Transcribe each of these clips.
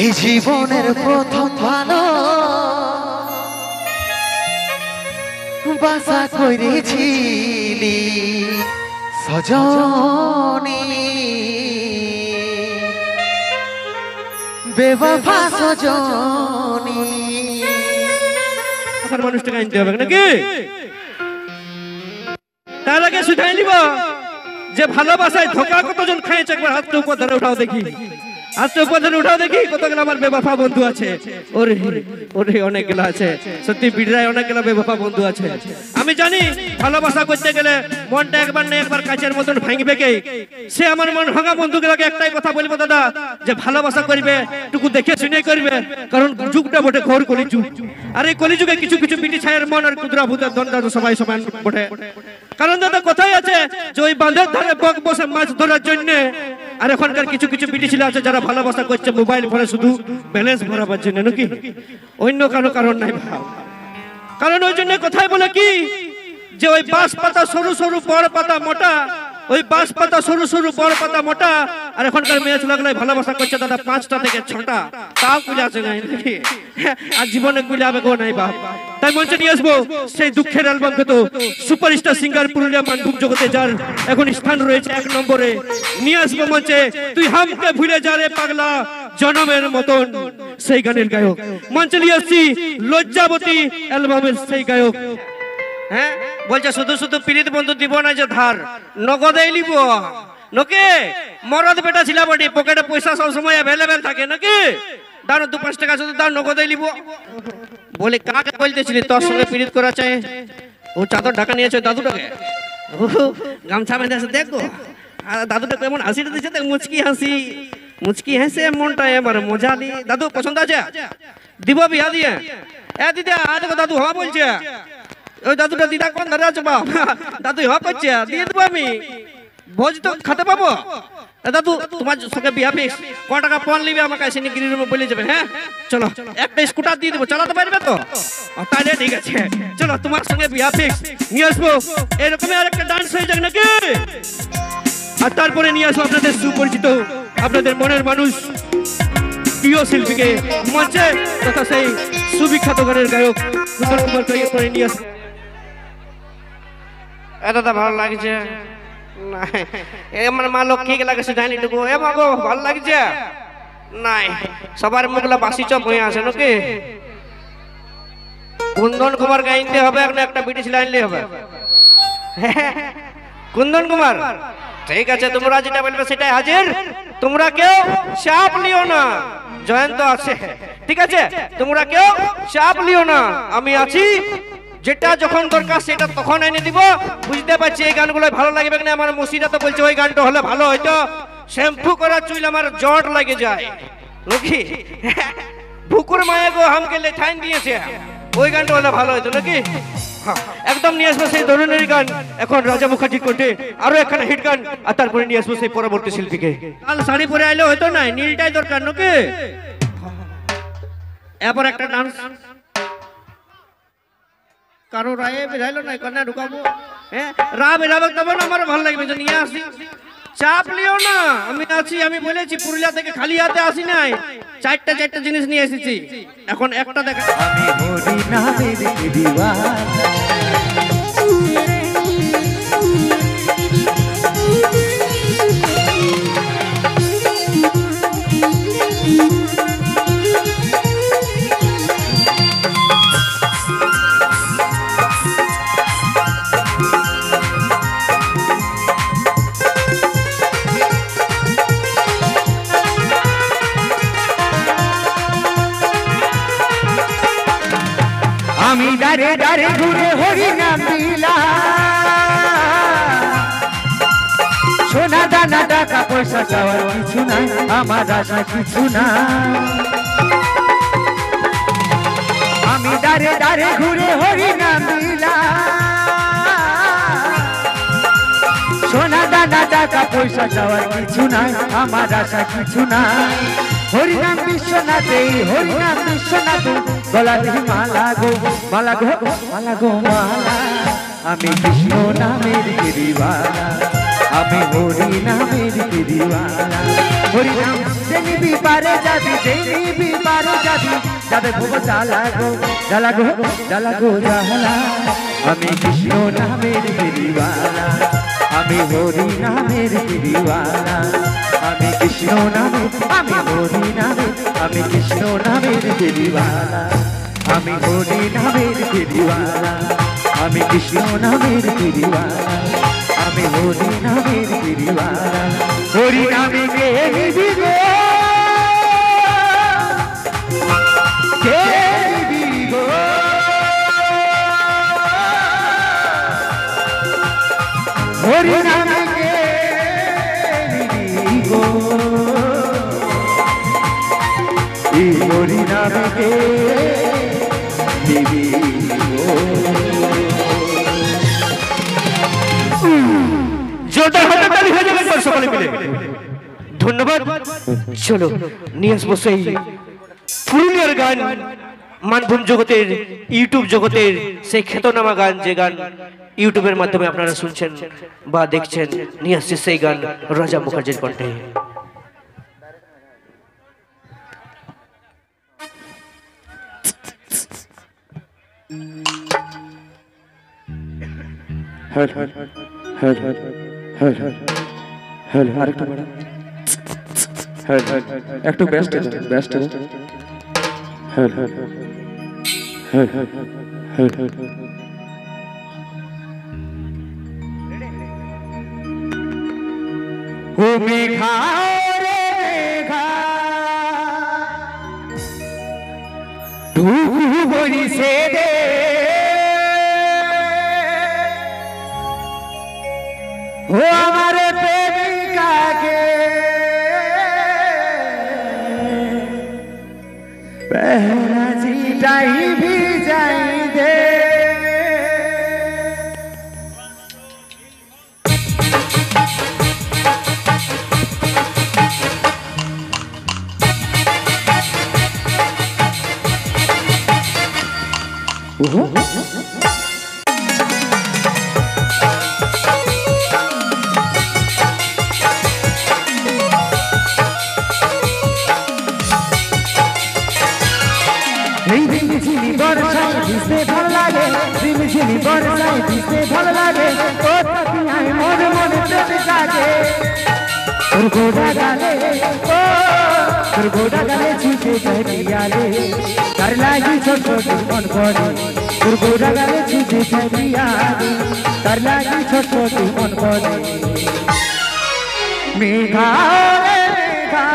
এই জীবনের প্রথম ভালো বাসা করেছিলি সজনী বেওয়াফা সজনী। এখন মানুষটাকে আনতে হবে নাকি? তার আগে শুধাই নিব যে ভালোবাসায় ধোকা কতজন খাইছে, একবার হাতটা উপর ধরে উঠাও দেখি, হাতটা উপর ধরে উঠাও দেখি কতগুলো আমার বেওয়াফা বন্ধু আছে। ওরে ওরে অনেকগুলো আছে, সত্যি বিড়রায় অনেকগুলো বেওয়াফা বন্ধু আছে। আমি জানি ভালোবাসা করতে গেলে মনটা একবার না একবার কাচের মতন ভাঙবে কে। সে আমার মন ভাঙা বন্ধুগুলোকে একটাই কথা বলবো দাদা, যে ভালোবাসা করবে টুকু দেখে শুনে করবে, কারণ যুগটা বটে ঘোর কলিযুগ। আর এই কলিযুগে কিছু কিছু বিটি ছায়ের মন আর কুদরা ভূতের দ্বন্দ্ব সবাই সমান বটে। কারণ দাদা কথাই আছে যে ওই বাঁধের ধারে বক বসে মাছ ধরার জন্য, আর এখনকার কিছু কিছু বিটি ছেলে আছে যারা ভালোবাসা করছে মোবাইল ফোনে শুধু ব্যালেন্স ভরাবার জন্য, নাকি অন্য কোনো কারণ নাই ভাব। কারণ ওই জন্য কথাই বলে কি যে ওই বাঁশ পাতা সরু সরু বড় পাতা মোটা, ওই বাঁশ পাতা সরু সরু বড় পাতা মোটা। আর এখনকার মেয়ে ছেলেগুলো ভালোবাসা করছে দাদা 5টা থেকে 6টা, তাও কুলে আছে নাই, আর জীবনে কুলে হবে গো নাই বাপ। তাই মঞ্চে নিয়ে আসবো সেই দুঃখের অ্যালবামকে, তো সুপারস্টার সিঙ্গার পুরুলিয়া মানভূম জগতে যার এখন স্থান রয়েছে 1 নম্বরে, নিয়ে আসবো মঞ্চে তুই হামকে ভুলে যা রে পাগলা জনমের মতন, সেই গানের গায়ক। মঞ্চে নিয়ে আসছি লজ্জাবতী অ্যালবামের সেই গায়ক। হ্যাঁ বলছে শুধু শুধু প্রীত বন্ধু দিব না যে ধার, নগদেই নিব নাকি? মরদ বেটা ছিল বটি, পকেটে পয়সা সব সময় অ্যাভেলেবেল থাকে নাকি? দাঁড়ো 2-5 টাকা শুধু দাও, নগদেই নিব। বলে কাকে বলতেছিলি তোর সঙ্গে প্রীত করা চাই? ও চাদর ঢাকা নিয়েছে দাদুটাকে, ও গামছা বেঁধে আছে দেখো, আর দাদুটা কেমন হাসিটা দিচ্ছে দেখ, মুচকি হাসি, মুচকি হাসে মনটা এবার মজা দি। দাদু পছন্দ আছে? দিব বিয়া দিয়ে। এ দিদা আ দেখো দাদু হওয়া বলছে। ওই দাদুটা দিদা কোন ধরে আছে বাপ, দাদু হওয়া করছে, দিয়ে দেবো আমি, ভোজ তো খেতে পাবো। দাদু তোমার সঙ্গে বিয়া ফিক্স, ক টাকা পণ নিবে আমাকে এসে গিরি রুমে বলে যাবে। হ্যাঁ চলো একটা স্কুটার দিয়ে দেবো, চালাতে পারবে তো? তাহলে ঠিক আছে, চলো তোমার সঙ্গে বিয়া ফিক্স। নিয়ে আসবো এরকমই আর একটা ডান্স হয়ে যাক নাকি? আর তারপরে নিয়ে আসবো আপনাদের সুপরিচিত, আপনাদের মনের মানুষ, প্রিয় শিল্পীকে মঞ্চে, তথা সেই সুবিখ্যাত গানের গায়ক কুন্দন কুমার করে নিয়ে আসবো। এটা তো ভালো লাগছে, আমার মা লক্ষ্মীকে লাগে সেটাই টুকু, এ মা গো ভালো লাগছে নাই? সবার মুখলা বাসি চপ হয়ে আসে নাকি? কুন্দন কুমার গাইতে হবে, একটা বিটি ছিল আনলে হবে। কুন্দন কুমার ঠিক আছে, তোমরা যেটা বলবে সেটাই হাজির, তোমরা কেউ চাপ লিও না, জয়ন্ত আছে ঠিক আছে, তোমরা কেউ চাপ লিও না, আমি আছি, যেটা যখন দরকার সেটা তখন এনে দিব। বুঝতে পারছি এই গানগুলো ভালো লাগবে না, আমার মুসিরা তো বলছে ওই গানটা হলে ভালো হয়তো, শ্যাম্পু করা চুল আমার জট লাগে যায় নাকি? বুকুর মায়ে গো হামকে লেঠাইন দিয়েছে, ওই গানটা হলে ভালো হয়তো নাকি? একদম নিয়ে আসবো সেই ধরনের গান এখন রাজা মুখার্জি কোটে, আরো একখানা হিট গান, আর তারপরে নিয়ে আসবো সেই পরবর্তী শিল্পীকে। লাল শাড়ি পরে আইলে হয়তো নাই, নীলটাই দরকার নাকি? এবার একটা ডান্স কারো রায়ে বেরাইলো না, কন্যা ঢুকাবো। হ্যাঁ রা বেরাবে তবে না আমার ভালো লাগবে, নিয়ে আসি, চাপ লিও না, আমি আছি। আমি বলেছি পুরুলিয়া থেকে খালি হাতে আসি নাই, চারটা জিনিস নিয়ে এসেছি, এখন একটা দেখা। আমি হরি নামের দিওয়ানা, আমি দারে দারে ঘুরে হরি নাম দিলাম, সোনা দানা টাকা পয়সা চাওয়ার কিছু না, আমার আশা কিছু না। আমি দারে দারে ঘুরে হরি নাম দিলাম, সোনা দানা টাকা পয়সা চাওয়ার কিছু না, আমার আশা কিছু না। হরিনাম বিশ্বনাথে, হরিনাম বিশ্বনাথে, গলা দিহি মালা গো মালা গো মালা গো মালা, আমি কৃষ্ণ নামের দিওয়ানা, আমি হরি নামের দিওয়ানা হরি নাম যেনিবি পারে যাবি যেনিবি পারে যাবি যাবে ভোগ জ্বালা গো জ্বালা গো জ্বালা গো জ্বালা আমি কৃষ্ণ নামের দিওয়ানা আমি হরি নামের দিওয়ানা আমি কৃষ্ণ নামের আমি হরি নামের আমি কৃষ্ণ নামের দিওয়ানা আমি হরি নামের দিওয়ানা আমি কৃষ্ণ নামের দিওয়ানা আমি হরি নামের দিওয়ানা হরি নামে কে নিবি গো কে নিবি গো হরি নামে কে নিবি গো এই হরি নামে কে নিবি গো ধন্যবাদ। চলো নিয়ে আসবো সেই পুরুলিয়ার গান, মানভূম জগতের ইউটিউব জগতের সেই খ্যাতনামা গান, যে গান ইউটিউবের মাধ্যমে আপনারা শুনছেন বা দেখছেন। নিয়ে আসছে সেই গান রাজা মুখার্জির কণ্ঠে। আরেকটু একটু বেস্ট বেস্ট ও মেঘা রে মেঘা ঢুকু বরিছে রে ও আমার প্রেমিকাকে पहला जीटाई भी जाई दे ঝিমিঝিমি বর্ষায় ভিজতে ভালো লাগে ঝিমিঝিমি বর্ষায় ভিজতে ভালো লাগে ও তাকিয়ায় মনে মনে প্রেমে জাগে তোর গোড়া গালে ও তোর গোড়া গালে ছুটে যায় পিয়ালে তার লাগি ছোট ছোট মন পড়ে তোর গোড়া গালে ছুটে যায় পিয়ালে তার লাগি ছোট ছোট মন পড়ে মেঘা রে মেঘা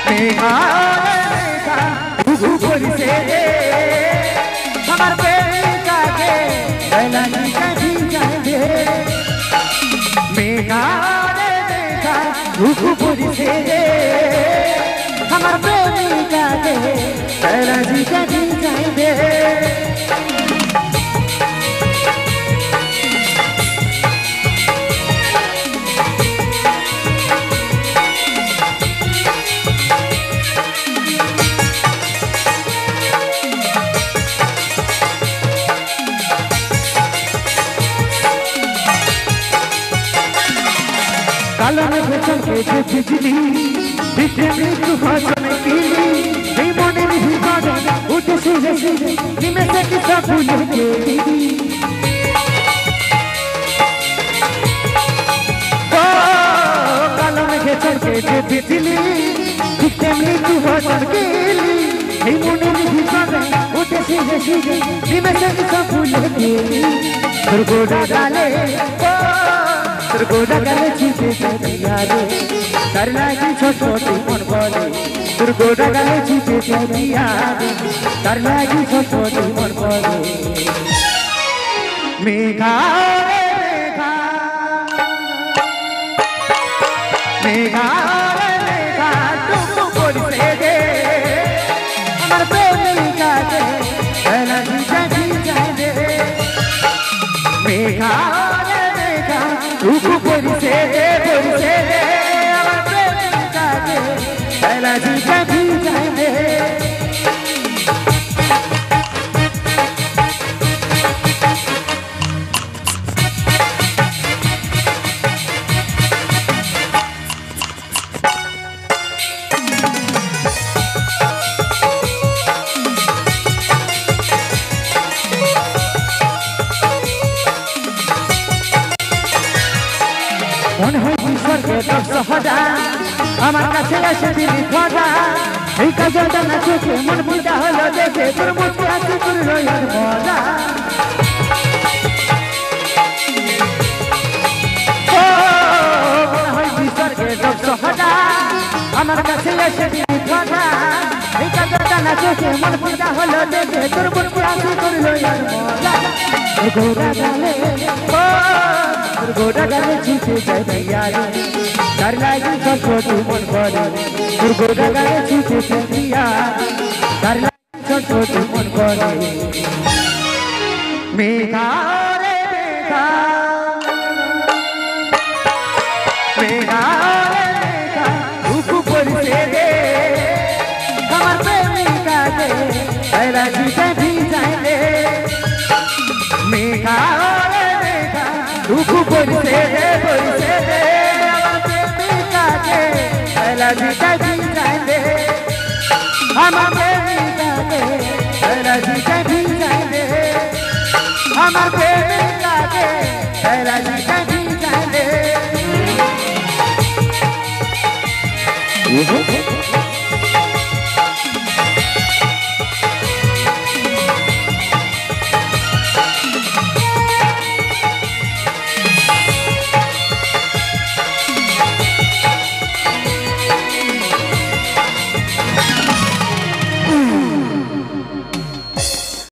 মেঘা বরিছে রে আমার প্রেমিকাকে বেলা কাটি যাবে মেঘা রে মেঘা ঢুকু বরিছে রে আমার প্রেমিকাকে বেলা কাটি যাবে काला में भूषण के जो बिजली बिजली मृत्यु भाषण कीली नहीं मोने नहीं कागा उठ सीधे सीधे निमे से किसा भूल के काला में भूषण के जो बिजली बिजली मृत्यु भाषण कीली नहीं मोने नहीं कागा उठ सीधे सीधे निमे से किसा भूल के दुर्गोड़ा डाले তোর গোড়া গালে ছুটে যায় পিয়ালে তার লাগি ছোট ছোট মন বলে তোর গোড়া গালে ছুটে যায় পিয়ালে তার লাগি ছোট ছোট মন বলে মেঘা রে মেঘা মেঘা রে মেঘা টুকু বরিছে রে আমার প্রেমিকাকে বেলা কাটি যায় রে মেঘা ঢুকু বরিছে রে আমার প্রেমিকাকে বেলা কাটি যাবে বিসর্গে দশহরা আমার কাছে এসে দিলি খোঁজা এই কাজটা না চোখে মন পিতা হলো দেখে তোর মুখে হাসি করলো আর মজা বিসর্গে দশহরা আমার কাছে এসে দিলি খোঁজা এই কাজটা না চোখে মন পিতা হলো দেখে তোর মুখে হাসি করলো আর মজা গোরা গালে গোরা গালে ছুটে যায় দিয়ারে তার লাগি সত্য তুমন করে গোরা গালে ছুটে যায় দিয়া তার লাগি সত্য তুমন করে মেঘা রে মেঘা মেঘা রে মেঘা দুঃখ পড়ছে রে আমার প্রেমিকা রে এরা জিতে ভিজাই রে মেঘা রে মেঘা দুঃখ পড়ছে রে আমার প্রেমিকা রে এরা জিতে ভিজাই রে আমার প্রেমিকা রে এরা জিতে ভিজাই রে আমার প্রেমিকা রে এরা